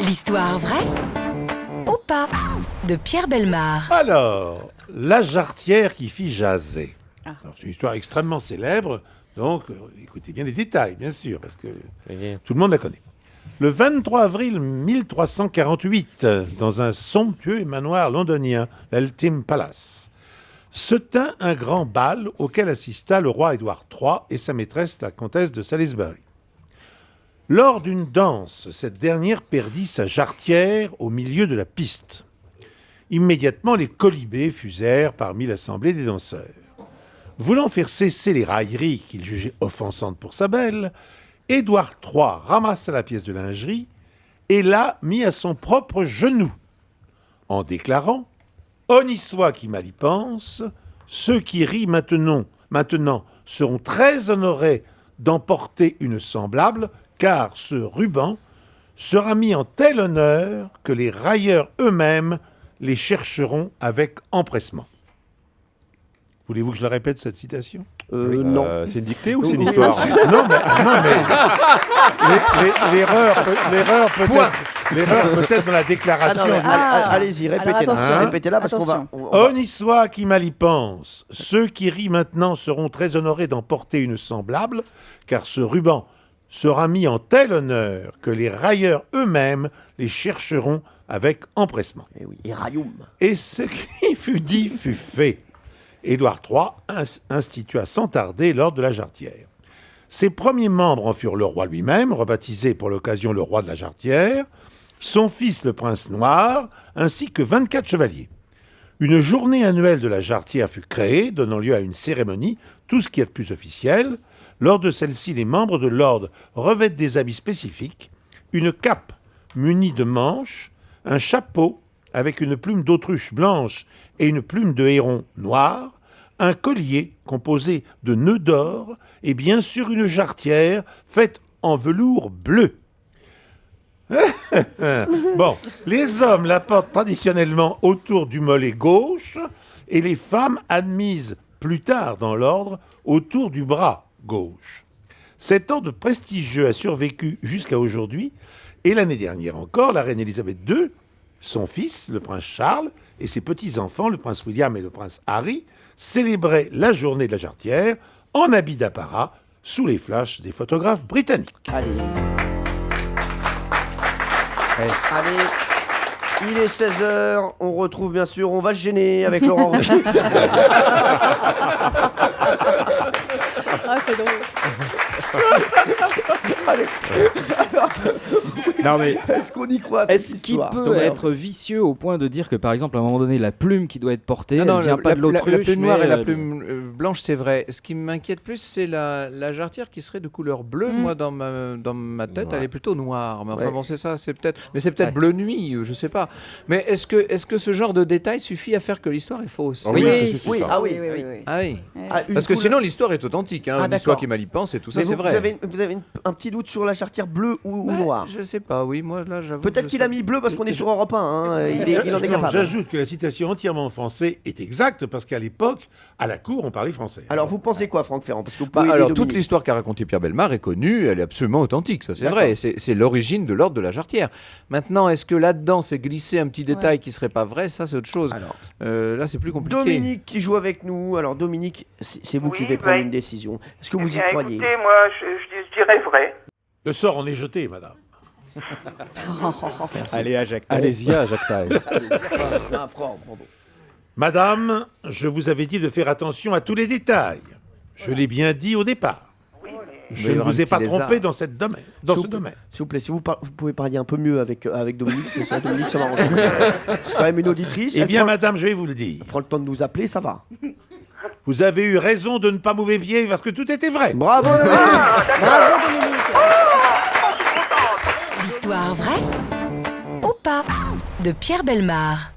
L'histoire vraie ou pas de Pierre Bellemare. Alors, la jarretière qui fit jaser. Alors, c'est une histoire extrêmement célèbre, donc écoutez bien les détails, bien sûr, parce que tout le monde la connaît. Le 23 avril 1348, dans un somptueux manoir londonien, l'Eltham Palace, se tint un grand bal auquel assista le roi Édouard III et sa maîtresse, la comtesse de Salisbury. Lors d'une danse, cette dernière perdit sa jarretière au milieu de la piste. Immédiatement, les colibés fusèrent parmi l'assemblée des danseurs. Voulant faire cesser les railleries qu'il jugeait offensantes pour sa belle, Édouard III ramassa la pièce de lingerie et la mit à son propre genou, en déclarant « Honni soit qui mal y pense, ceux qui rient maintenant seront très honorés d'emporter une semblable, car ce ruban sera mis en tel honneur que les railleurs eux-mêmes les chercheront avec empressement. » Voulez-vous que je la répète, cette citation ? Non. C'est une dictée ou c'est une histoire ? Non, mais l'erreur peut-être dans la déclaration. Allez-y, répétez-la. Répétez-la parce qu'on va... Honni soit qui mal y pense. Ceux qui rient maintenant seront très honorés d'en porter une semblable, car ce ruban sera mis en tel honneur que les railleurs eux-mêmes les chercheront avec empressement. Eh oui, et rayoum. Et ce qui fut dit fut fait. Édouard III institua sans tarder l'ordre de la jarretière. Ses premiers membres en furent le roi lui-même, rebaptisé pour l'occasion le roi de la jarretière, son fils le prince noir, ainsi que 24 chevaliers. Une journée annuelle de la jarretière fut créée, donnant lieu à une cérémonie, tout ce qui est de plus officiel. Lors de celle-ci, les membres de l'ordre revêtent des habits spécifiques, une cape munie de manches, un chapeau avec une plume d'autruche blanche et une plume de héron noire, un collier composé de nœuds d'or et bien sûr une jarretière faite en velours bleu. Bon, les hommes la portent traditionnellement autour du mollet gauche et les femmes admises plus tard dans l'ordre autour du bras gauche. Cet ordre prestigieux a survécu jusqu'à aujourd'hui et l'année dernière encore, la reine Elisabeth II, son fils, le prince Charles, et ses petits-enfants, le prince William et le prince Harry, célébraient la journée de la jarretière en habit d'apparat sous les flashs des photographes britanniques. Allez, il est 16h, on retrouve bien sûr, on va se gêner avec Laurent Ruquier. C'est drôle. Allez. Non mais Est-ce qu'on y croit? est-ce qu'il peut être vicieux au point de dire que par exemple à un moment donné la plume qui doit être portée, Non, elle vient pas de l'autruche, la plume noire mais, et la plume blanche, c'est vrai. Ce qui m'inquiète plus, c'est la jarretière qui serait de couleur bleue. Moi, dans ma tête, elle est plutôt noire. Mais enfin bon, c'est ça, c'est peut-être bleu nuit, je sais pas. Mais est-ce que ce genre de détail suffit à faire que l'histoire est fausse? Oui, ça suffit, Oui, ça. ah oui. Ah oui. Une Parce que couleur- sinon l'histoire est authentique. Hein. Ah, L'histoire d'accord. qui mal y pense et tout ça, Mais c'est vous vrai. avez un petit doute sur la jarretière bleue ou noire? Je sais pas. Oui, moi là, j'avoue. Peut-être qu'il a mis bleu parce qu'on est sur Europe 1, hein. Il en est Non, capable. j'ajoute que la citation entièrement en français est exacte parce qu'à l'époque, à la cour, on parlait français. Alors vous pensez quoi, Franck Ferrand? Parce que vous Bah, pouvez alors, aider toute Dominique. l'histoire qu'a racontée Pierre Bellemare est connue, elle est absolument authentique, ça c'est D'accord. vrai, c'est l'origine de l'ordre de la jarretière. Maintenant, est-ce que là-dedans c'est glissé un petit détail qui serait pas vrai? Ça c'est autre chose. Alors, Là c'est plus compliqué. Dominique qui joue avec nous. Alors Dominique, c'est vous qui devez prendre une décision. Est-ce que vous y croyez? Écoutez, moi, je dirais vrai. Le sort en est jeté, madame. allez à Jacques. Allez-y à Jacques Taest. Ah, Franck, bravo. Madame, je vous avais dit de faire attention à tous les détails. Je l'ai bien dit au départ. Je Il y ne aura vous ai un pas petit trompé lézard. dans ce domaine. S'il vous plaît, si vous pouvez parler un peu mieux avec Dominique, c'est ça, Dominique, ça m'arrange. C'est quand même une auditrice. Eh elle bien, prend- madame, je vais vous le dire. prend le temps de nous appeler, ça va. Vous avez eu raison de ne pas vous méfier parce que tout était vrai. Bravo Dominique. Bravo Dominique. L'histoire vraie ou pas de Pierre Bellemare.